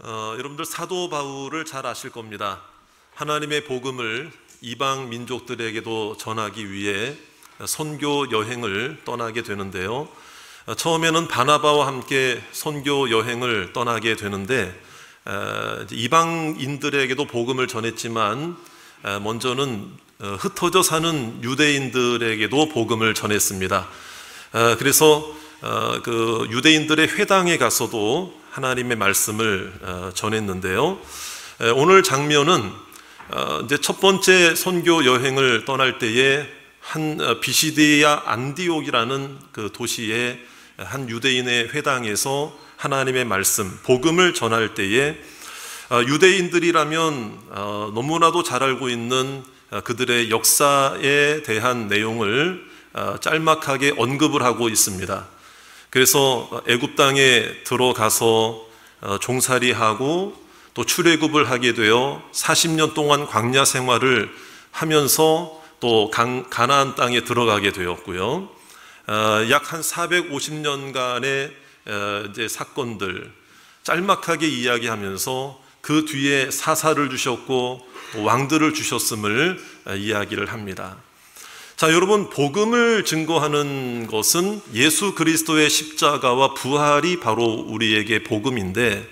여러분들 사도 바울을 잘 아실 겁니다. 하나님의 복음을 이방 민족들에게도 전하기 위해 선교 여행을 떠나게 되는데요. 처음에는 바나바와 함께 선교 여행을 떠나게 되는데 이방인들에게도 복음을 전했지만 먼저는 흩어져 사는 유대인들에게도 복음을 전했습니다. 그래서 그 유대인들의 회당에 가서도 하나님의 말씀을 전했는데요. 오늘 장면은 이제 첫 번째 선교 여행을 떠날 때에 한 비시디아 안디옥이라는 그 도시의 한 유대인의 회당에서 하나님의 말씀, 복음을 전할 때에 유대인들이라면 너무나도 잘 알고 있는 그들의 역사에 대한 내용을 짤막하게 언급을 하고 있습니다. 그래서 애굽 땅에 들어가서 종살이하고 또 출애굽을 하게 되어 40년 동안 광야 생활을 하면서 또 가나안 땅에 들어가게 되었고요. 약 한 450년간의 이제 사건들 짤막하게 이야기하면서 그 뒤에 사사를 주셨고 또 왕들을 주셨음을 이야기를 합니다. 자, 여러분, 복음을 증거하는 것은 예수 그리스도의 십자가와 부활이 바로 우리에게 복음인데,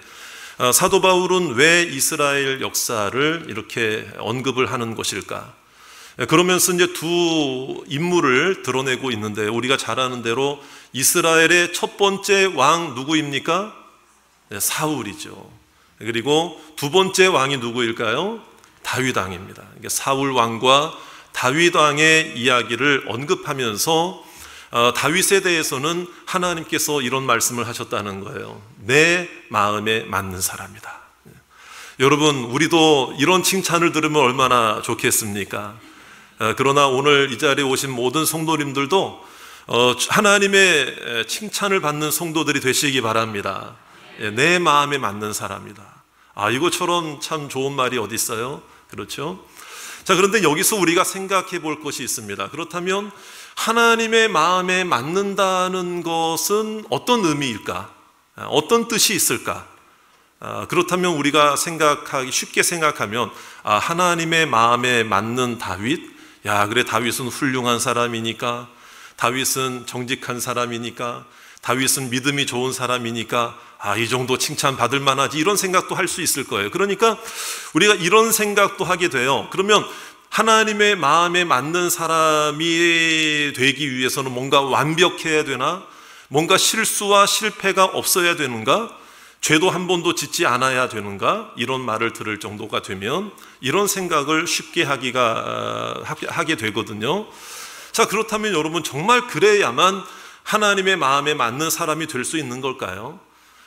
사도 바울은 왜 이스라엘 역사를 이렇게 언급을 하는 것일까? 그러면서 이제 두 인물을 드러내고 있는데, 우리가 잘 아는 대로 이스라엘의 첫 번째 왕 누구입니까? 사울이죠. 그리고 두 번째 왕이 누구일까요? 다윗 왕입니다. 사울 왕과 다윗 왕의 이야기를 언급하면서 다윗에 대해서는 하나님께서 이런 말씀을 하셨다는 거예요. 내 마음에 맞는 사람이다. 여러분, 우리도 이런 칭찬을 들으면 얼마나 좋겠습니까? 그러나 오늘 이 자리에 오신 모든 성도님들도 하나님의 칭찬을 받는 성도들이 되시기 바랍니다. 내 마음에 맞는 사람이다. 이거처럼 참 좋은 말이 어디 있어요? 그렇죠? 자, 그런데 여기서 우리가 생각해 볼 것이 있습니다. 그렇다면 하나님의 마음에 맞는다는 것은 어떤 의미일까? 어떤 뜻이 있을까? 그렇다면 우리가 쉽게 생각하면 하나님의 마음에 맞는 다윗? 그래, 다윗은 훌륭한 사람이니까, 다윗은 정직한 사람이니까, 다윗은 믿음이 좋은 사람이니까 이 정도 칭찬 받을 만하지, 이런 생각도 할 수 있을 거예요. 그러니까 우리가 이런 생각도 하게 돼요. 그러면 하나님의 마음에 맞는 사람이 되기 위해서는 뭔가 완벽해야 되나? 뭔가 실수와 실패가 없어야 되는가? 죄도 한 번도 짓지 않아야 되는가? 이런 말을 들을 정도가 되면 이런 생각을 쉽게 하게 되거든요. 자, 그렇다면 여러분, 정말 그래야만 하나님의 마음에 맞는 사람이 될 수 있는 걸까요?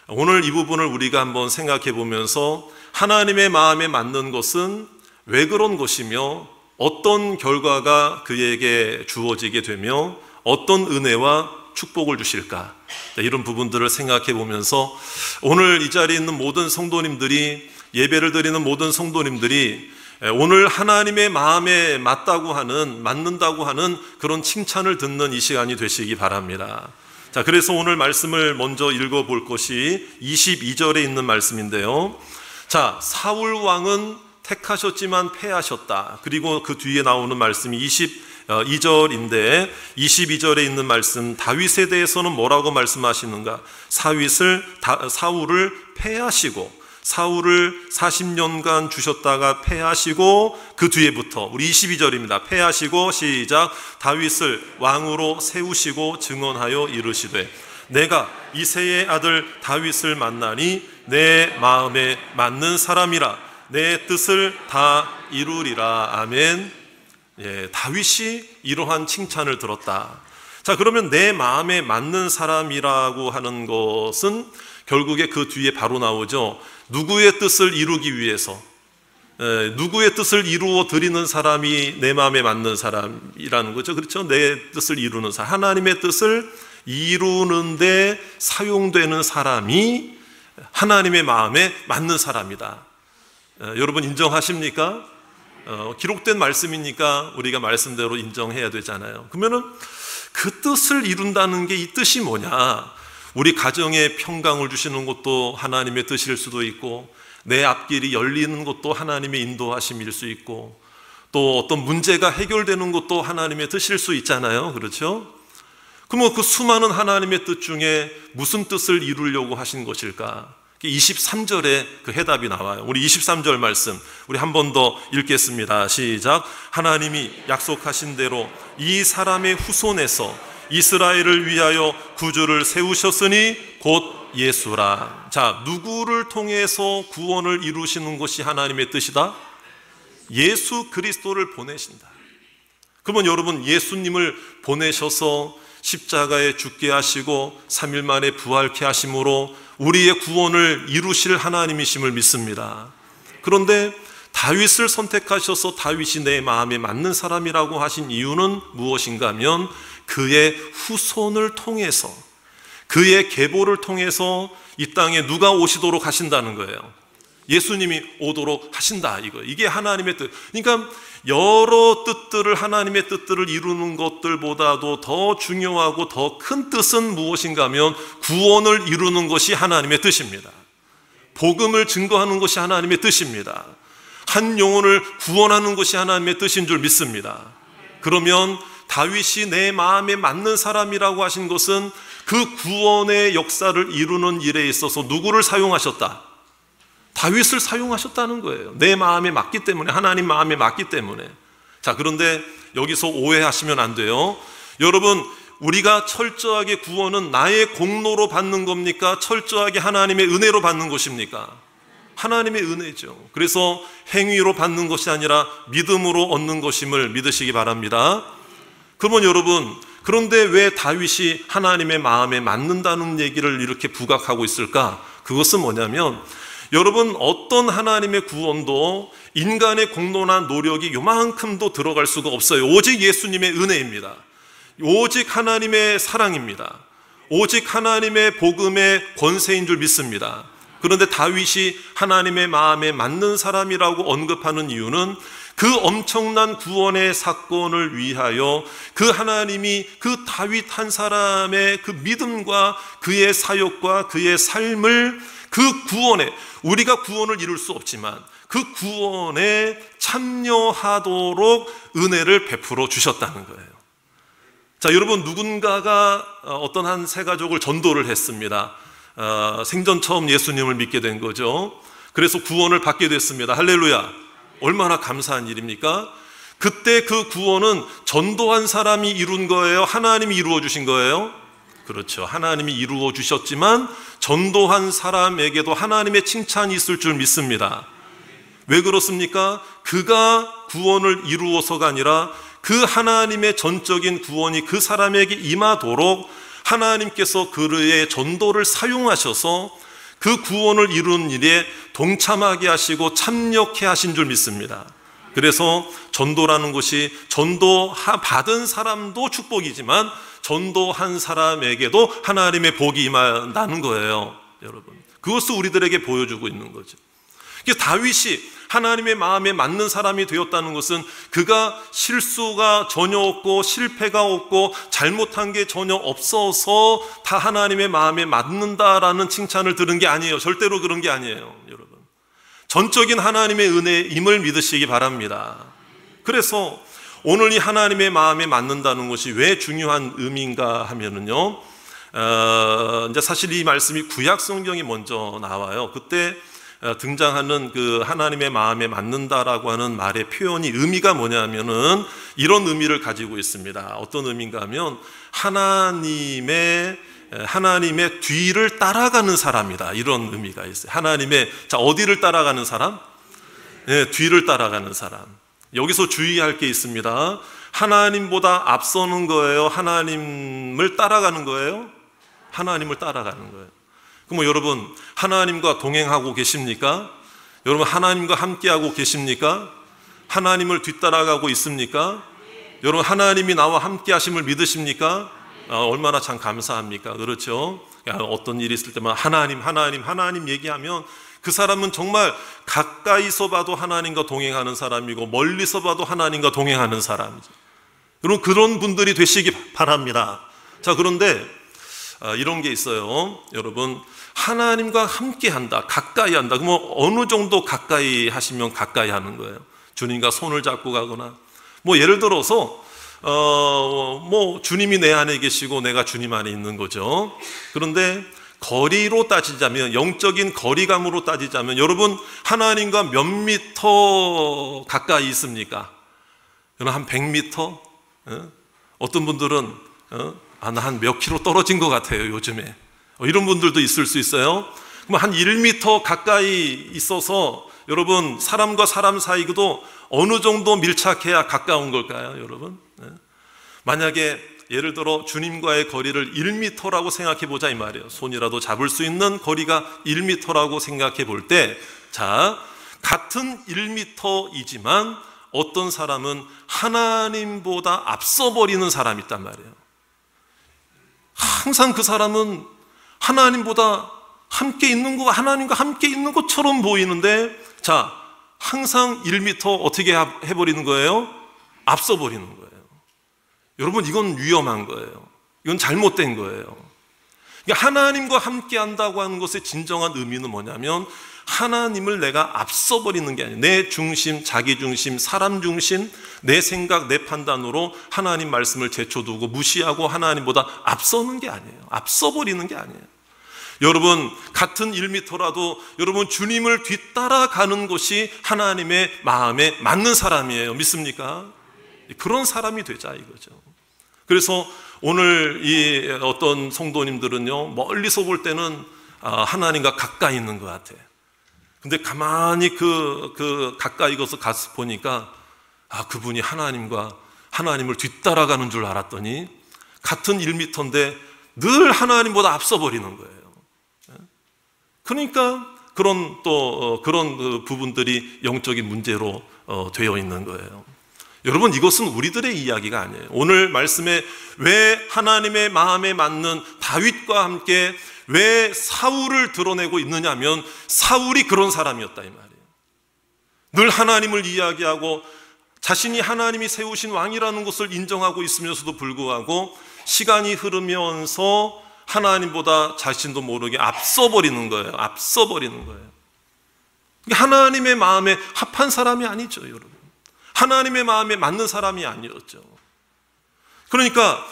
오늘 이 부분을 우리가 한번 생각해 보면서 하나님의 마음에 맞는 것은 왜 그런 것이며 어떤 결과가 그에게 주어지게 되며 어떤 은혜와 축복을 주실까? 이런 부분들을 생각해 보면서 오늘 이 자리에 있는 모든 성도님들이, 예배를 드리는 모든 성도님들이 오늘 하나님의 마음에 맞는다고 하는 그런 칭찬을 듣는 이 시간이 되시기 바랍니다. 자, 그래서 오늘 말씀을 먼저 읽어볼 것이 22절에 있는 말씀인데요. 자, 사울 왕은 택하셨지만 패하셨다. 그리고 그 뒤에 나오는 말씀이 22절인데 22절에 있는 말씀, 다윗에 대해서는 뭐라고 말씀하시는가? 사울을 패하시고, 사울을 40년간 주셨다가 패하시고, 그 뒤에부터 우리 22절입니다. 패하시고, 시작. 다윗을 왕으로 세우시고 증언하여 이르시되 내가 이새의 아들 다윗을 만나니 내 마음에 맞는 사람이라 내 뜻을 다 이루리라. 아멘. 다윗이 이러한 칭찬을 들었다. 자, 그러면 내 마음에 맞는 사람이라고 하는 것은 결국에 그 뒤에 바로 나오죠. 누구의 뜻을 이루기 위해서, 누구의 뜻을 이루어 드리는 사람이 내 마음에 맞는 사람이라는 거죠. 그렇죠? 내 뜻을 이루는 사람, 하나님의 뜻을 이루는데 사용되는 사람이 하나님의 마음에 맞는 사람이다. 여러분, 인정하십니까? 기록된 말씀이니까 우리가 말씀대로 인정해야 되잖아요. 그러면은 그 뜻을 이룬다는 게 이 뜻이 뭐냐? 우리 가정에 평강을 주시는 것도 하나님의 뜻일 수도 있고, 내 앞길이 열리는 것도 하나님의 인도하심일 수 있고, 또 어떤 문제가 해결되는 것도 하나님의 뜻일 수 있잖아요. 그렇죠? 그러면 그 수많은 하나님의 뜻 중에 무슨 뜻을 이루려고 하신 것일까? 23절에 그 해답이 나와요. 우리 23절 말씀 우리 한 번 더 읽겠습니다. 시작. 하나님이 약속하신 대로 이 사람의 후손에서 이스라엘을 위하여 구주를 세우셨으니 곧 예수라. 자, 누구를 통해서 구원을 이루시는 것이 하나님의 뜻이다? 예수 그리스도를 보내신다. 그러면 여러분, 예수님을 보내셔서 십자가에 죽게 하시고 3일 만에 부활케 하심으로 우리의 구원을 이루실 하나님이심을 믿습니다. 그런데 다윗을 선택하셔서 다윗이 내 마음에 맞는 사람이라고 하신 이유는 무엇인가 하면 그의 후손을 통해서, 그의 계보를 통해서 이 땅에 누가 오시도록 하신다는 거예요. 예수님이 오도록 하신다, 이게 하나님의 뜻. 그러니까 여러 뜻들을, 하나님의 뜻들을 이루는 것들보다도 더 중요하고 더 큰 뜻은 무엇인가 하면 구원을 이루는 것이 하나님의 뜻입니다. 복음을 증거하는 것이 하나님의 뜻입니다. 한 영혼을 구원하는 것이 하나님의 뜻인 줄 믿습니다. 그러면 다윗이 내 마음에 맞는 사람이라고 하신 것은 그 구원의 역사를 이루는 일에 있어서 누구를 사용하셨다? 다윗을 사용하셨다는 거예요. 내 마음에 맞기 때문에, 하나님 마음에 맞기 때문에. 자, 그런데 여기서 오해하시면 안 돼요. 여러분, 우리가 철저하게 구원은 나의 공로로 받는 겁니까? 철저하게 하나님의 은혜로 받는 것입니까? 하나님의 은혜죠. 그래서 행위로 받는 것이 아니라 믿음으로 얻는 것임을 믿으시기 바랍니다. 그러면 여러분, 그런데 왜 다윗이 하나님의 마음에 맞는다는 얘기를 이렇게 부각하고 있을까? 그것은 뭐냐면, 여러분, 어떤 하나님의 구원도 인간의 공로나 노력이 요만큼도 들어갈 수가 없어요. 오직 예수님의 은혜입니다. 오직 하나님의 사랑입니다. 오직 하나님의 복음의 권세인 줄 믿습니다. 그런데 다윗이 하나님의 마음에 맞는 사람이라고 언급하는 이유는 그 엄청난 구원의 사건을 위하여 그 하나님이 그 다윗 한 사람의 그 믿음과 그의 사역과 그의 삶을 그 구원에, 우리가 구원을 이룰 수 없지만 그 구원에 참여하도록 은혜를 베풀어 주셨다는 거예요. 자, 여러분, 누군가가 어떤 한 세 가족을 전도를 했습니다. 생전 처음 예수님을 믿게 된 거죠. 그래서 구원을 받게 됐습니다. 할렐루야. 얼마나 감사한 일입니까? 그때 그 구원은 전도한 사람이 이룬 거예요? 하나님이 이루어 주신 거예요? 그렇죠. 하나님이 이루어 주셨지만 전도한 사람에게도 하나님의 칭찬이 있을 줄 믿습니다. 왜 그렇습니까? 그가 구원을 이루어서가 아니라 그 하나님의 전적인 구원이 그 사람에게 임하도록 하나님께서 그의 전도를 사용하셔서 그 구원을 이루는 일에 동참하게 하시고 참여케 하신 줄 믿습니다. 그래서 전도라는 것이 전도받은 사람도 축복이지만 전도한 사람에게도 하나님의 복이 임한다는 거예요. 여러분, 그것을 우리들에게 보여주고 있는 거죠. 다윗이 하나님의 마음에 맞는 사람이 되었다는 것은 그가 실수가 전혀 없고 실패가 없고 잘못한 게 전혀 없어서 다 하나님의 마음에 맞는다라는 칭찬을 들은 게 아니에요. 절대로 그런 게 아니에요. 여러분, 전적인 하나님의 은혜임을 믿으시기 바랍니다. 그래서 오늘 이 하나님의 마음에 맞는다는 것이 왜 중요한 의미인가 하면은요, 이제 사실 이 말씀이 구약 성경이 먼저 나와요. 그때 등장하는 그 하나님의 마음에 맞는다라고 하는 말의 표현이 의미가 뭐냐면은 이런 의미를 가지고 있습니다. 어떤 의미인가 하면 하나님의 뒤를 따라가는 사람이다, 이런 의미가 있어요. 자, 어디를 따라가는 사람? 네, 뒤를 따라가는 사람. 여기서 주의할 게 있습니다. 하나님보다 앞서는 거예요? 하나님을 따라가는 거예요? 하나님을 따라가는 거예요. 그럼 여러분, 하나님과 동행하고 계십니까? 여러분, 하나님과 함께하고 계십니까? 하나님을 뒤따라가고 있습니까? 여러분, 하나님이 나와 함께 하심을 믿으십니까? 얼마나 참 감사합니까? 그렇죠? 어떤 일이 있을 때만 하나님 얘기하면 그 사람은 정말 가까이서 봐도 하나님과 동행하는 사람이고 멀리서 봐도 하나님과 동행하는 사람이죠. 여러분, 그런 분들이 되시기 바랍니다. 자, 그런데 이런 게 있어요. 여러분, 하나님과 함께 한다, 가까이 한다. 그러면 어느 정도 가까이 하시면 가까이 하는 거예요? 주님과 손을 잡고 가거나, 뭐 예를 들어서 뭐 주님이 내 안에 계시고 내가 주님 안에 있는 거죠. 그런데 거리로 따지자면, 영적인 거리감으로 따지자면, 여러분 하나님과 몇 미터 가까이 있습니까? 한 100미터? 어떤 분들은 한 몇 킬로 떨어진 것 같아요, 요즘에. 이런 분들도 있을 수 있어요. 그럼 한 1미터 가까이 있어서 여러분, 사람과 사람 사이도 어느 정도 밀착해야 가까운 걸까요, 여러분? 만약에 예를 들어 주님과의 거리를 1미터라고 생각해 보자 이 말이에요. 손이라도 잡을 수 있는 거리가 1미터라고 생각해 볼 때, 자, 같은 1미터이지만 어떤 사람은 하나님보다 앞서 버리는 사람이 있단 말이에요. 항상 그 사람은 하나님보다 함께 있는 거, 하나님과 함께 있는 것처럼 보이는데, 자, 항상 1미터 어떻게 해버리는 거예요? 앞서 버리는 거예요. 여러분, 이건 위험한 거예요. 이건 잘못된 거예요. 그러니까 하나님과 함께 한다고 하는 것의 진정한 의미는 뭐냐면, 하나님을 내가 앞서 버리는 게 아니에요. 내 중심, 자기 중심, 사람 중심, 내 생각, 내 판단으로 하나님 말씀을 제쳐두고 무시하고 하나님보다 앞서는 게 아니에요. 앞서 버리는 게 아니에요. 여러분, 같은 1미터라도 여러분 주님을 뒤따라가는 것이 하나님의 마음에 맞는 사람이에요. 믿습니까? 그런 사람이 되자 이거죠. 그래서 오늘 이 어떤 성도님들은요, 멀리서 볼 때는 하나님과 가까이 있는 것 같아요. 근데 가만히 그 가까이 가서 보니까 그분이 하나님을 뒤따라가는 줄 알았더니 같은 1미터인데 늘 하나님보다 앞서 버리는 거예요. 그러니까 그런 부분들이 영적인 문제로 되어 있는 거예요. 여러분, 이것은 우리들의 이야기가 아니에요. 오늘 말씀에 왜 하나님의 마음에 맞는 다윗과 함께 왜 사울을 드러내고 있느냐 하면, 사울이 그런 사람이었다 이 말이에요. 늘 하나님을 이야기하고 자신이 하나님이 세우신 왕이라는 것을 인정하고 있으면서도 불구하고 시간이 흐르면서 하나님보다 자신도 모르게 앞서 버리는 거예요. 앞서 버리는 거예요. 하나님의 마음에 합한 사람이 아니죠, 여러분. 하나님의 마음에 맞는 사람이 아니었죠. 그러니까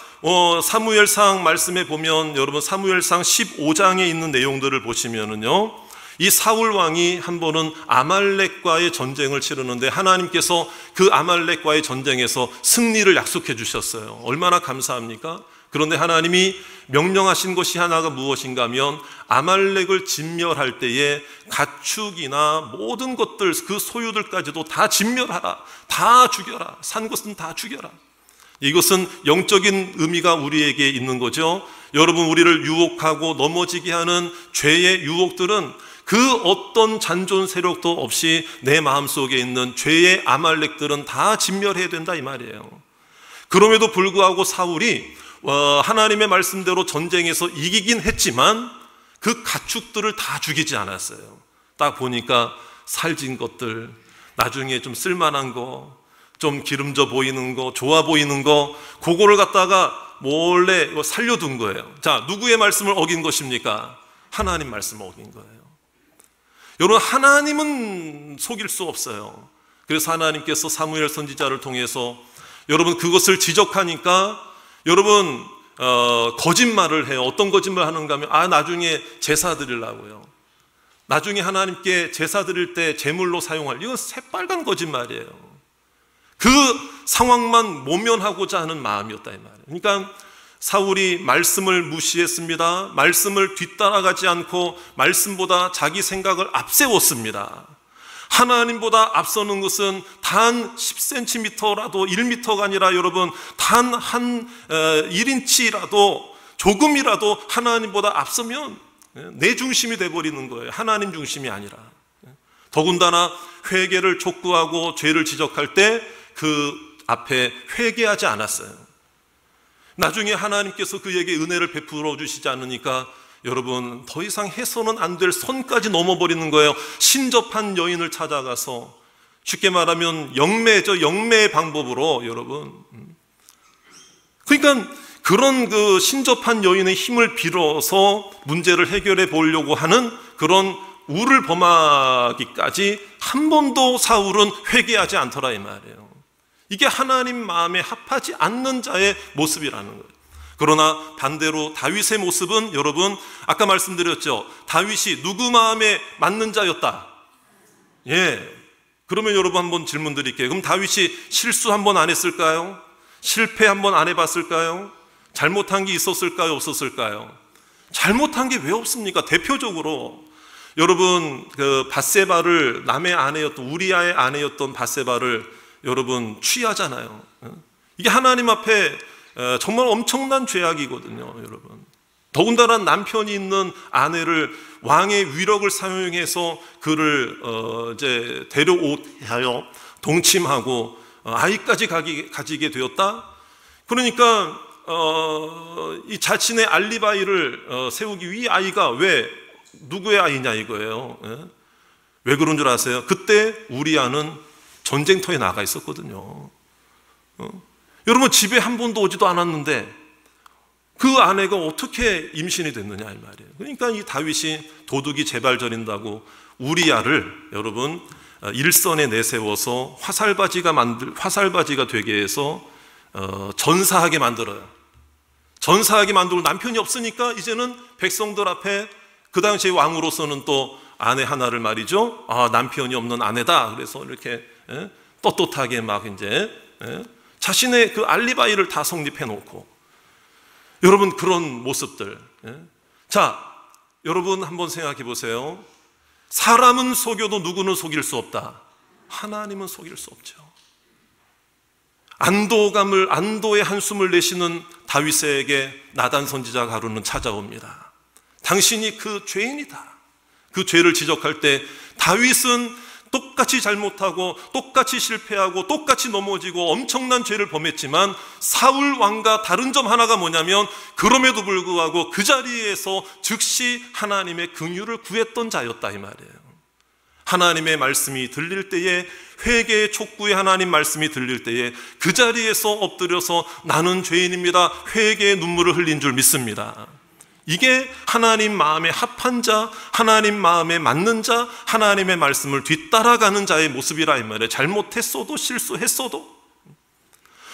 사무엘상 말씀에 보면, 여러분 사무엘상 15장에 있는 내용들을 보시면은요, 이 사울 왕이 한 번은 아말렉과의 전쟁을 치르는데 하나님께서 그 아말렉과의 전쟁에서 승리를 약속해 주셨어요. 얼마나 감사합니까? 그런데 하나님이 명령하신 것이 하나가 무엇인가 하면, 아말렉을 진멸할 때에 가축이나 모든 것들, 그 소유들까지도 다 진멸하라, 다 죽여라, 산 것은 다 죽여라. 이것은 영적인 의미가 우리에게 있는 거죠. 여러분, 우리를 유혹하고 넘어지게 하는 죄의 유혹들은 그 어떤 잔존 세력도 없이 내 마음속에 있는 죄의 아말렉들은 다 진멸해야 된다 이 말이에요. 그럼에도 불구하고 사울이 하나님의 말씀대로 전쟁에서 이기긴 했지만 그 가축들을 다 죽이지 않았어요. 딱 보니까 살진 것들, 나중에 좀 쓸만한 거, 좀 기름져 보이는 거, 좋아 보이는 거, 그거를 갖다가 몰래 살려둔 거예요. 자, 누구의 말씀을 어긴 것입니까? 하나님 말씀을 어긴 거예요. 여러분, 하나님은 속일 수 없어요. 그래서 하나님께서 사무엘 선지자를 통해서 여러분 그것을 지적하니까 여러분 거짓말을 해요. 어떤 거짓말 하는가 하면 나중에 제사 드리려고요. 나중에 하나님께 제사 드릴 때 제물로 사용할, 이건 새빨간 거짓말이에요. 그 상황만 모면하고자 하는 마음이었다 이 말이에요. 그러니까 사울이 말씀을 무시했습니다. 말씀을 뒤따라가지 않고 말씀보다 자기 생각을 앞세웠습니다. 하나님보다 앞서는 것은 단 10cm라도 1m가 아니라 여러분 단 한 1인치라도 조금이라도 하나님보다 앞서면 내 중심이 돼버리는 거예요. 하나님 중심이 아니라. 더군다나 회개를 촉구하고 죄를 지적할 때 그 앞에 회개하지 않았어요. 나중에 하나님께서 그에게 은혜를 베풀어 주시지 않으니까 여러분 더 이상 해서는 안 될 선까지 넘어버리는 거예요. 신접한 여인을 찾아가서, 쉽게 말하면 영매죠. 영매의 방법으로 여러분. 그러니까 그런 그 신접한 여인의 힘을 빌어서 문제를 해결해 보려고 하는 그런 우를 범하기까지 한 번도 사울은 회개하지 않더라 이 말이에요. 이게 하나님 마음에 합하지 않는 자의 모습이라는 거예요. 그러나 반대로 다윗의 모습은 여러분 아까 말씀드렸죠. 다윗이 누구 마음에 맞는 자였다. 그러면 여러분 한번 질문 드릴게요. 그럼 다윗이 실수 한 번 안 했을까요? 실패 한 번 안 해봤을까요? 잘못한 게 있었을까요? 없었을까요? 잘못한 게 왜 없습니까? 대표적으로 여러분 그 밧세바를 남의 아내였던 우리아의 아내였던 밧세바를 여러분 취하잖아요. 이게 하나님 앞에 정말 엄청난 죄악이거든요, 여러분. 더군다나 남편이 있는 아내를 왕의 위력을 사용해서 그를 이제 데려오하여 동침하고 아이까지 가지게 되었다. 그러니까 이 자신의 알리바이를 세우기 위해 아이가 왜 누구의 아이냐 이거예요. 왜 그런 줄 아세요? 그때 우리아는 전쟁터에 나가 있었거든요. 여러분 집에 한 번도 오지도 않았는데 그 아내가 어떻게 임신이 됐느냐 이 말이에요. 그러니까 이 다윗이 도둑이 제발 저린다고 우리아를 여러분 일선에 내세워서 화살바지가 되게 해서 전사하게 만들어요. 전사하게 만들고 남편이 없으니까 이제는 백성들 앞에 그 당시에 왕으로서는 또 아내 하나를 말이죠. 남편이 없는 아내다. 그래서 이렇게 떳떳하게 막 이제 자신의 그 알리바이를 다 성립해 놓고 여러분 그런 모습들. 자, 여러분 한번 생각해 보세요. 사람은 속여도 누구는 속일 수 없다. 하나님은 속일 수 없죠. 안도의 한숨을 내쉬는 다윗에게 나단 선지자 가루는 찾아옵니다. 당신이 그 죄인이다. 그 죄를 지적할 때 다윗은 똑같이 잘못하고 똑같이 실패하고 똑같이 넘어지고 엄청난 죄를 범했지만 사울 왕과 다른 점 하나가 뭐냐면 그럼에도 불구하고 그 자리에서 즉시 하나님의 긍휼을 구했던 자였다 이 말이에요. 하나님의 말씀이 들릴 때에 회개의 촉구의 하나님 말씀이 들릴 때에 그 자리에서 엎드려서 나는 죄인입니다. 회개의 눈물을 흘린 줄 믿습니다. 이게 하나님 마음에 합한 자, 하나님 마음에 맞는 자, 하나님의 말씀을 뒤따라가는 자의 모습이라 이 말이에요. 잘못했어도 실수했어도.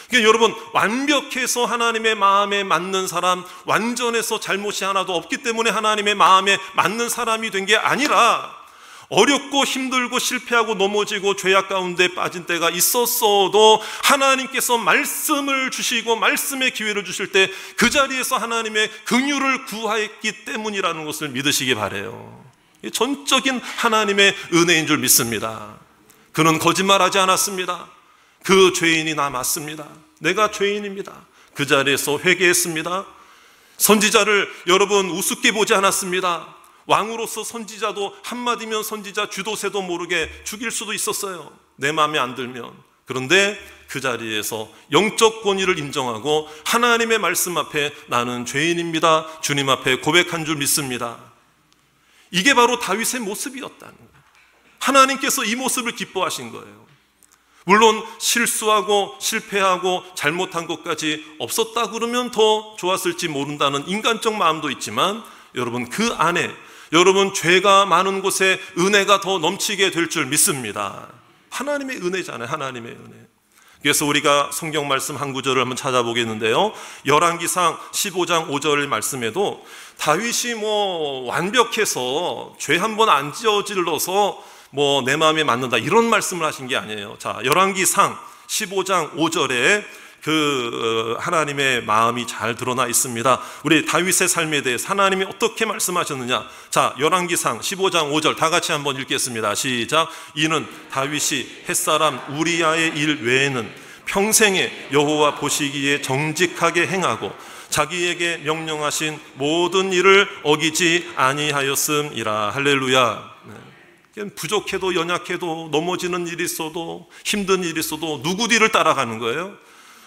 그러니까 여러분 완벽해서 하나님의 마음에 맞는 사람, 완전해서 잘못이 하나도 없기 때문에 하나님의 마음에 맞는 사람이 된 게 아니라 어렵고 힘들고 실패하고 넘어지고 죄악 가운데 빠진 때가 있었어도 하나님께서 말씀을 주시고 말씀의 기회를 주실 때 그 자리에서 하나님의 긍휼을 구하였기 때문이라는 것을 믿으시기 바라요. 전적인 하나님의 은혜인 줄 믿습니다. 그는 거짓말하지 않았습니다. 그 죄인이 나 맞습니다. 내가 죄인입니다. 그 자리에서 회개했습니다. 선지자를 여러분 우습게 보지 않았습니다. 왕으로서 선지자도 한마디면 선지자 주도세도 모르게 죽일 수도 있었어요. 내 마음에 안 들면. 그런데 그 자리에서 영적 권위를 인정하고 하나님의 말씀 앞에 나는 죄인입니다. 주님 앞에 고백한 줄 믿습니다. 이게 바로 다윗의 모습이었다는 거예요. 하나님께서 이 모습을 기뻐하신 거예요. 물론 실수하고 실패하고 잘못한 것까지 없었다 그러면 더 좋았을지 모른다는 인간적 마음도 있지만 여러분 그 안에 여러분 죄가 많은 곳에 은혜가 더 넘치게 될 줄 믿습니다. 하나님의 은혜잖아요. 하나님의 은혜. 그래서 우리가 성경 말씀 한 구절을 한번 찾아보겠는데요. 열왕기상 15장 5절 말씀에도 다윗이 완벽해서 죄 한 번 안 지어질러서 내 마음에 맞는다 이런 말씀을 하신 게 아니에요. 자, 열왕기상 15장 5절에 그 하나님의 마음이 잘 드러나 있습니다. 우리 다윗의 삶에 대해서 하나님이 어떻게 말씀하셨느냐. 자, 열왕기상 15장 5절 다 같이 한번 읽겠습니다. 시작. 이는 다윗이 햇사람 우리아의 일 외에는 평생에 여호와 보시기에 정직하게 행하고 자기에게 명령하신 모든 일을 어기지 아니하였음이라. 할렐루야. 부족해도 연약해도 넘어지는 일이 있어도 힘든 일이 있어도 누구 뒤를 따라가는 거예요?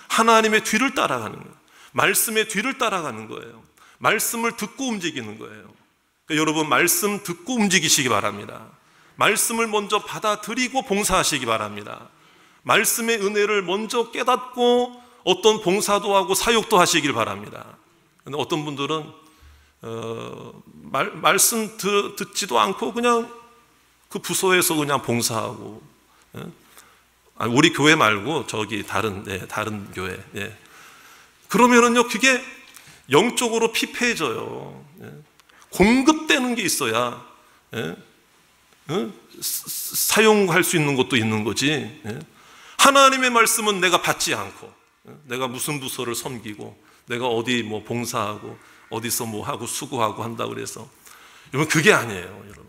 하나님의 뒤를 따라가는 거예요. 말씀의 뒤를 따라가는 거예요. 말씀을 듣고 움직이는 거예요. 그러니까 여러분 말씀 듣고 움직이시기 바랍니다. 말씀을 먼저 받아들이고 봉사하시기 바랍니다. 말씀의 은혜를 먼저 깨닫고 어떤 봉사도 하고 사역도 하시길 바랍니다. 근데 어떤 분들은 말씀 듣지도 않고 그냥 그 부서에서 그냥 봉사하고, 우리 교회 말고 저기 다른 교회, 그러면은요 그게 영적으로 피폐해져요. 공급되는 게 있어야 사용할 수 있는 것도 있는 거지. 하나님의 말씀은 내가 받지 않고, 내가 무슨 부서를 섬기고, 내가 어디 뭐 봉사하고, 어디서 뭐 하고 수고하고 한다 그래서, 여러분 그게 아니에요. 여러분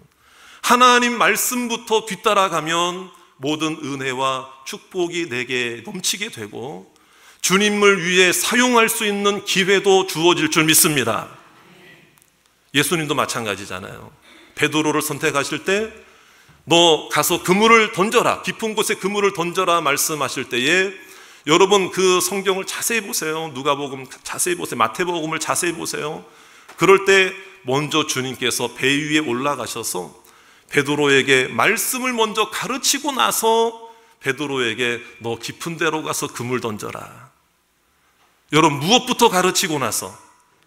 하나님 말씀부터 뒤따라가면 모든 은혜와 축복이 내게 넘치게 되고 주님을 위해 사용할 수 있는 기회도 주어질 줄 믿습니다. 예수님도 마찬가지잖아요. 베드로를 선택하실 때 너 가서 그물을 던져라, 깊은 곳에 그물을 던져라 말씀하실 때에 여러분 그 성경을 자세히 보세요. 누가복음 자세히 보세요. 마태복음을 자세히 보세요. 그럴 때 먼저 주님께서 배 위에 올라가셔서 베드로에게 말씀을 먼저 가르치고 나서 베드로에게 너 깊은 데로 가서 그물 던져라. 여러분 무엇부터 가르치고 나서?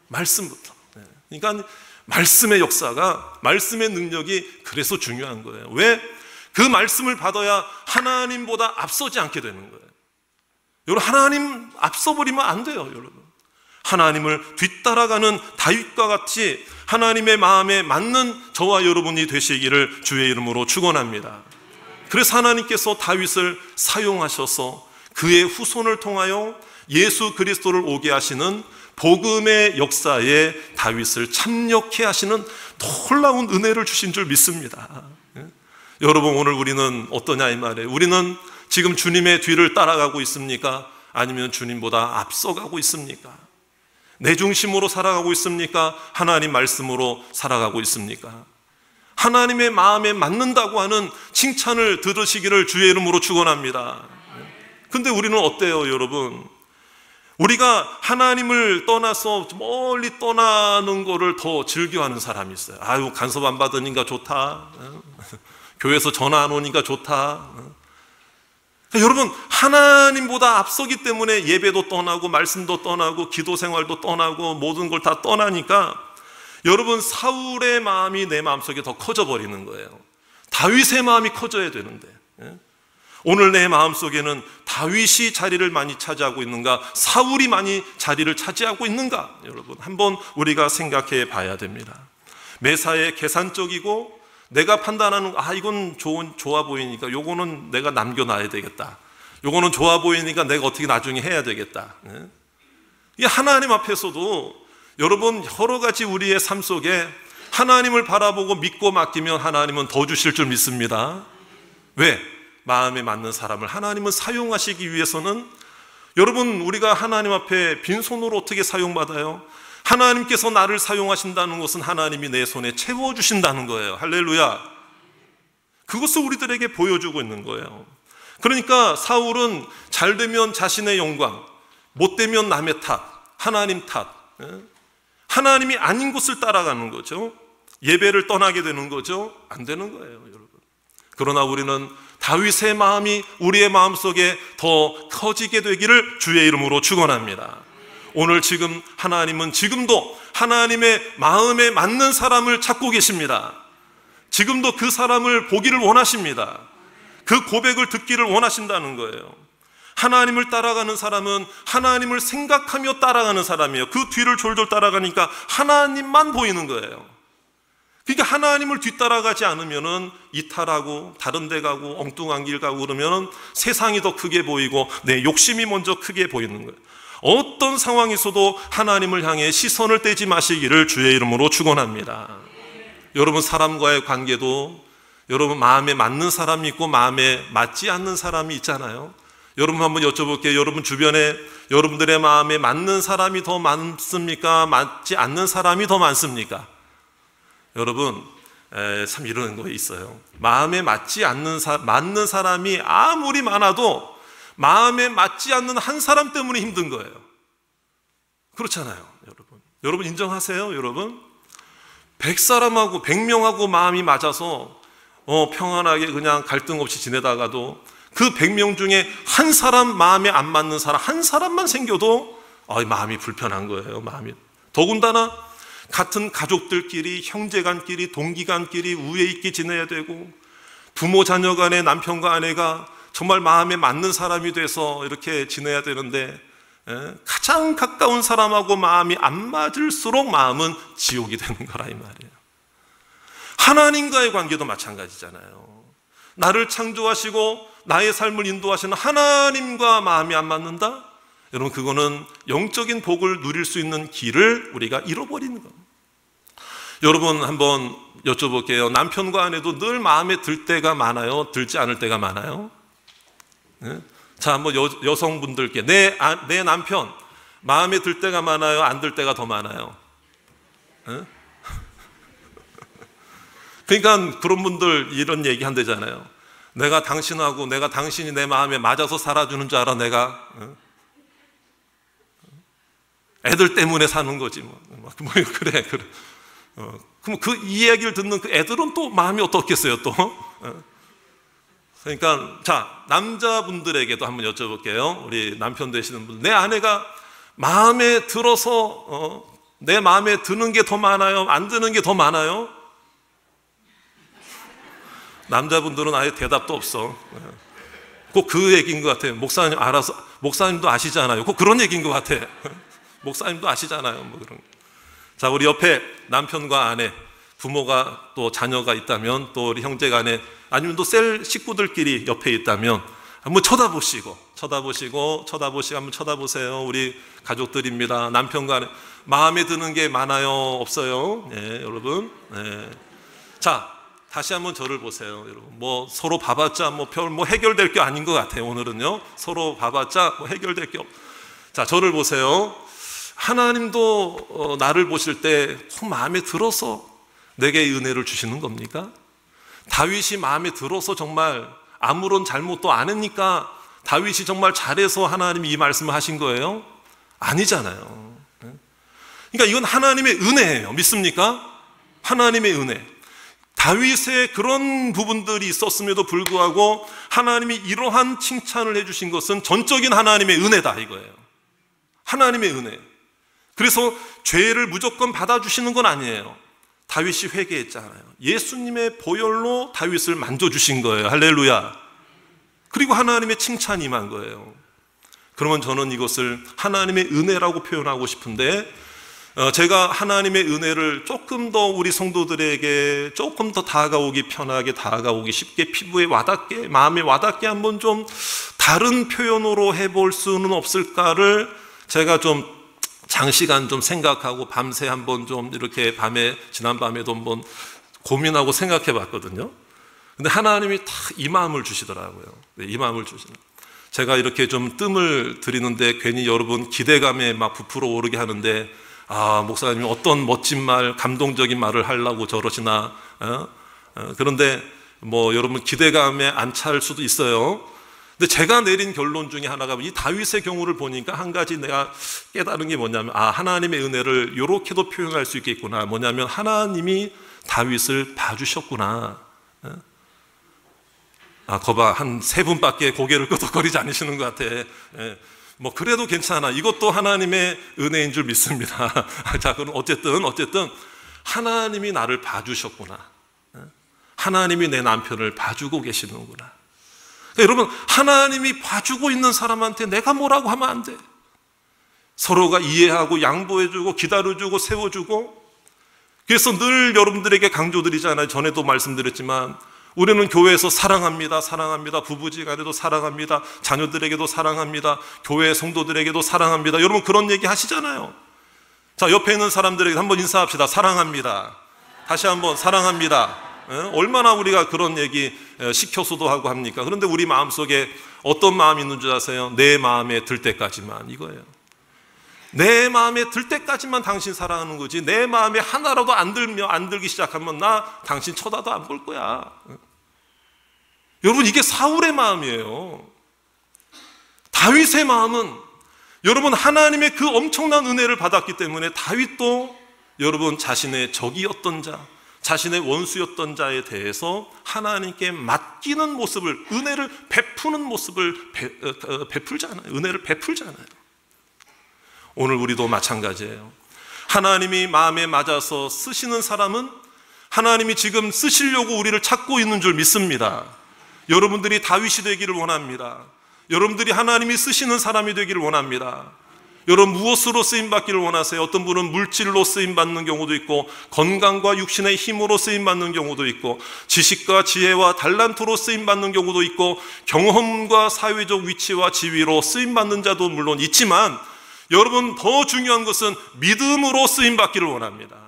말씀부터. 그러니까 말씀의 역사가, 말씀의 능력이 그래서 중요한 거예요. 왜? 그 말씀을 받아야 하나님보다 앞서지 않게 되는 거예요. 여러분 하나님 앞서버리면 안 돼요. 여러분 하나님을 뒤따라가는 다윗과 같이 하나님의 마음에 맞는 저와 여러분이 되시기를 주의 이름으로 축원합니다. 그래서 하나님께서 다윗을 사용하셔서 그의 후손을 통하여 예수 그리스도를 오게 하시는 복음의 역사에 다윗을 참여케 하시는 놀라운 은혜를 주신 줄 믿습니다. 여러분 오늘 우리는 어떠냐 이 말이에요. 우리는 지금 주님의 뒤를 따라가고 있습니까? 아니면 주님보다 앞서가고 있습니까? 내 중심으로 살아가고 있습니까? 하나님 말씀으로 살아가고 있습니까? 하나님의 마음에 맞는다고 하는 칭찬을 들으시기를 주의 이름으로 축원합니다. 근데 우리는 어때요, 여러분? 우리가 하나님을 떠나서 멀리 떠나는 거를 더 즐겨하는 사람이 있어요. 아유, 간섭 안 받으니까 좋다. 교회에서 전화 안 오니까 좋다. 여러분 하나님보다 앞서기 때문에 예배도 떠나고 말씀도 떠나고 기도 생활도 떠나고 모든 걸 다 떠나니까 여러분 사울의 마음이 내 마음속에 더 커져 버리는 거예요. 다윗의 마음이 커져야 되는데 오늘 내 마음속에는 다윗이 자리를 많이 차지하고 있는가, 사울이 많이 자리를 차지하고 있는가, 여러분 한번 우리가 생각해 봐야 됩니다. 매사에 계산적이고 내가 판단하는 이건 좋아 보이니까 요거는 내가 남겨놔야 되겠다, 요거는 좋아 보이니까 내가 어떻게 나중에 해야 되겠다. 이 하나님 앞에서도 여러분 여러 가지 우리의 삶 속에 하나님을 바라보고 믿고 맡기면 하나님은 더 주실 줄 믿습니다. 왜? 마음에 맞는 사람을 하나님은 사용하시기 위해서는 여러분 우리가 하나님 앞에 빈손으로 어떻게 사용받아요? 하나님께서 나를 사용하신다는 것은 하나님이 내 손에 채워주신다는 거예요. 할렐루야. 그것을 우리들에게 보여주고 있는 거예요. 그러니까 사울은 잘 되면 자신의 영광, 못 되면 남의 탓, 하나님 탓, 하나님이 아닌 곳을 따라가는 거죠. 예배를 떠나게 되는 거죠. 안 되는 거예요, 여러분. 그러나 우리는 다윗의 마음이 우리의 마음속에 더 커지게 되기를 주의 이름으로 축원합니다. 오늘 지금 하나님은 지금도 하나님의 마음에 맞는 사람을 찾고 계십니다. 지금도 그 사람을 보기를 원하십니다. 그 고백을 듣기를 원하신다는 거예요. 하나님을 따라가는 사람은 하나님을 생각하며 따라가는 사람이에요. 그 뒤를 졸졸 따라가니까 하나님만 보이는 거예요. 그러니까 하나님을 뒤따라가지 않으면은 이탈하고 다른 데 가고 엉뚱한 길 가고 그러면은 세상이 더 크게 보이고 내 욕심이 먼저 크게 보이는 거예요. 어떤 상황에서도 하나님을 향해 시선을 떼지 마시기를 주의 이름으로 축원합니다. 여러분 사람과의 관계도 여러분 마음에 맞는 사람이 있고 마음에 맞지 않는 사람이 있잖아요. 여러분 한번 여쭤볼게요. 여러분 주변에 여러분들의 마음에 맞는 사람이 더 많습니까? 맞지 않는 사람이 더 많습니까? 여러분 참 이런 거 있어요. 마음에 맞지 않는 맞는 사람이 아무리 많아도 마음에 맞지 않는 한 사람 때문에 힘든 거예요. 그렇잖아요, 여러분. 여러분 인정하세요, 여러분? 100사람하고 100명하고 마음이 맞아서 평안하게 그냥 갈등 없이 지내다가도 그 100명 중에 한 사람 마음에 안 맞는 사람 한 사람만 생겨도 마음이 불편한 거예요. 마음이. 더군다나 같은 가족들끼리, 형제간끼리, 동기간끼리 우애 있게 지내야 되고, 부모 자녀 간에, 남편과 아내가 정말 마음에 맞는 사람이 돼서 이렇게 지내야 되는데, 가장 가까운 사람하고 마음이 안 맞을수록 마음은 지옥이 되는 거라 이 말이에요. 하나님과의 관계도 마찬가지잖아요. 나를 창조하시고 나의 삶을 인도하시는 하나님과 마음이 안 맞는다? 여러분, 그거는 영적인 복을 누릴 수 있는 길을 우리가 잃어버리는 겁니다. 여러분, 한번 여쭤볼게요. 남편과 아내도 늘 마음에 들 때가 많아요? 들지 않을 때가 많아요? 자, 한번 여성분들께 내 남편 마음에 들 때가 많아요? 안 들 때가 더 많아요? 그러니까 그런 분들 이런 얘기 한대잖아요. 내가 당신이 내 마음에 맞아서 살아주는 줄 알아. 내가 애들 때문에 사는 거지 뭐. 그래. 그럼 이 얘기를 듣는 그 애들은 또 마음이 어떻겠어요 또? 그러니까 자, 남자분들에게도 한번 여쭤볼게요. 우리 남편 되시는 분, 내 아내가 마음에 들어서 내 마음에 드는 게 더 많아요? 안 드는 게 더 많아요? 남자분들은 아예 대답도 없어. 꼭 그 얘기인 것 같아요. 목사님 알아서, 목사님도 아시잖아요. 꼭 그런 얘기인 것 같아. 목사님도 아시잖아요. 뭐 그런. 자, 우리 옆에 남편과 아내, 부모가 또 자녀가 있다면, 또 우리 형제간에, 아니면 또 셀 식구들끼리 옆에 있다면 한번 쳐다보시고 한번 쳐다보세요. 우리 가족들입니다. 남편과 아내 마음에 드는 게 많아요? 없어요? 네, 여러분. 네. 자, 다시 한번 저를 보세요, 여러분. 뭐 서로 봐봤자 뭐 해결될 게 아닌 것 같아요. 오늘은요, 서로 봐봤자 뭐 해결될 게 없. 자, 저를 보세요. 하나님도 나를 보실 때 꼭 마음에 들어서 내게 은혜를 주시는 겁니까? 다윗이 마음에 들어서 정말 아무런 잘못도 안 했니까 다윗이 정말 잘해서 하나님이 이 말씀을 하신 거예요? 아니잖아요. 그러니까 이건 하나님의 은혜예요. 믿습니까? 하나님의 은혜. 다윗의 그런 부분들이 있었음에도 불구하고 하나님이 이러한 칭찬을 해주신 것은 전적인 하나님의 은혜다 이거예요. 하나님의 은혜. 그래서 죄를 무조건 받아주시는 건 아니에요. 다윗이 회개했잖아요. 예수님의 보혈로 다윗을 만져주신 거예요. 할렐루야. 그리고 하나님의 칭찬이 임한 거예요. 그러면 저는 이것을 하나님의 은혜라고 표현하고 싶은데, 제가 하나님의 은혜를 조금 더 우리 성도들에게 조금 더 다가오기 편하게, 다가오기 쉽게, 피부에 와닿게, 마음에 와닿게 한번 좀 다른 표현으로 해볼 수는 없을까를 제가 좀 장시간 좀 생각하고 밤새 한번 좀 이렇게 지난밤에도 한번 고민하고 생각해 봤거든요. 근데 하나님이 다 이 마음을 주시더라고요. 네, 이 마음을 주시는. 제가 이렇게 좀 뜸을 들이는데 괜히 여러분 기대감에 막 부풀어 오르게 하는데, 목사님이 어떤 멋진 말, 감동적인 말을 하려고 저러시나. 그런데 뭐 여러분 기대감에 안 찰 수도 있어요. 근데 제가 내린 결론 중에 하나가, 이 다윗의 경우를 보니까 한 가지 내가 깨달은 게 뭐냐면, 하나님의 은혜를 이렇게도 표현할 수 있겠구나. 뭐냐면 하나님이 다윗을 봐주셨구나. 거봐, 한 3분밖에 고개를 끄덕거리지 않으시는 것 같아. 뭐 그래도 괜찮아. 이것도 하나님의 은혜인 줄 믿습니다. 자, 그럼 어쨌든 하나님이 나를 봐주셨구나. 하나님이 내 남편을 봐주고 계시는구나. 그러니까 여러분, 하나님이 봐주고 있는 사람한테 내가 뭐라고 하면 안 돼. 서로가 이해하고 양보해주고 기다려주고 세워주고. 그래서 늘 여러분들에게 강조드리잖아요. 전에도 말씀드렸지만 우리는 교회에서 사랑합니다. 부부지간에도 사랑합니다. 자녀들에게도 사랑합니다. 교회 성도들에게도 사랑합니다. 여러분 그런 얘기 하시잖아요. 자, 옆에 있는 사람들에게 한번 인사합시다. 사랑합니다. 다시 한번 사랑합니다. 얼마나 우리가 그런 얘기 시켜서도 하고 합니까? 그런데 우리 마음속에 어떤 마음이 있는 줄 아세요? 내 마음에 들 때까지만, 이거예요. 내 마음에 들 때까지만 당신 사랑하는 거지, 내 마음에 하나라도 안 들기 시작하면 나 당신 쳐다도 안 볼 거야. 여러분, 이게 사울의 마음이에요. 다윗의 마음은, 여러분, 하나님의 그 엄청난 은혜를 받았기 때문에 다윗도 여러분 자신의 적이었던 자, 자신의 원수였던 자에 대해서 하나님께 맡기는 모습을, 은혜를 베푸는 모습을 베풀잖아요. 은혜를 베풀잖아요. 오늘 우리도 마찬가지예요. 하나님이 마음에 맞아서 쓰시는 사람은 하나님이 지금 쓰시려고 우리를 찾고 있는 줄 믿습니다. 여러분들이 다윗이 되기를 원합니다. 여러분들이 하나님이 쓰시는 사람이 되기를 원합니다. 여러분 무엇으로 쓰임받기를 원하세요? 어떤 분은 물질로 쓰임받는 경우도 있고, 건강과 육신의 힘으로 쓰임받는 경우도 있고, 지식과 지혜와 달란트로 쓰임받는 경우도 있고, 경험과 사회적 위치와 지위로 쓰임받는 자도 물론 있지만, 여러분 더 중요한 것은 믿음으로 쓰임받기를 원합니다.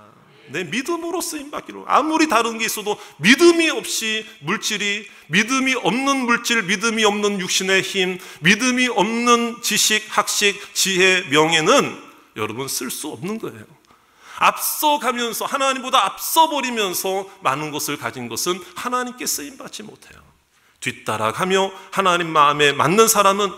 내 믿음으로 쓰임받기를, 아무리 다른 게 있어도 믿음이 없이 물질이, 믿음이 없는 물질, 믿음이 없는 육신의 힘, 믿음이 없는 지식, 학식, 지혜, 명예는 여러분 쓸 수 없는 거예요. 앞서가면서, 하나님보다 앞서버리면서 많은 것을 가진 것은 하나님께 쓰임받지 못해요. 뒤따라가며 하나님 마음에 맞는 사람은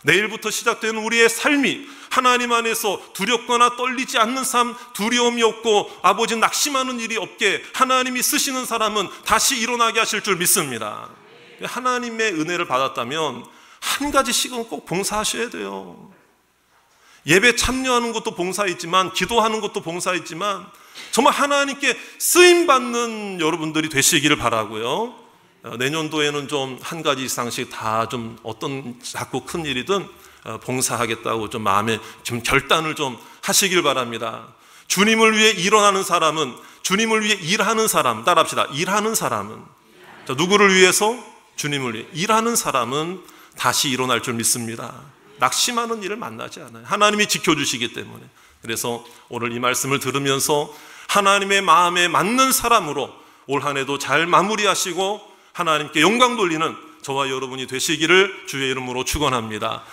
내일부터 시작되는 우리의 삶이 하나님 안에서 두렵거나 떨리지 않는 삶, 두려움이 없고 아버지 낙심하는 일이 없게 하나님이 쓰시는 사람은 다시 일어나게 하실 줄 믿습니다. 하나님의 은혜를 받았다면 한 가지씩은 꼭 봉사하셔야 돼요. 예배 참여하는 것도 봉사이지만, 기도하는 것도 봉사이지만, 정말 하나님께 쓰임받는 여러분들이 되시기를 바라고요. 내년도에는 좀 한 가지 이상씩 다 좀 어떤 작고 큰 일이든 봉사하겠다고 좀 마음에 좀 결단을 좀 하시길 바랍니다. 주님을 위해 일어나는 사람은, 주님을 위해 일하는 사람, 따라합시다. 일하는 사람은, 자, 누구를 위해서? 주님을 위해 일하는 사람은 다시 일어날 줄 믿습니다. 낙심하는 일을 만나지 않아요. 하나님이 지켜주시기 때문에. 그래서 오늘 이 말씀을 들으면서 하나님의 마음에 맞는 사람으로 올 한 해도 잘 마무리하시고 하나님께 영광 돌리는 저와 여러분이 되시기를 주의 이름으로 축원합니다.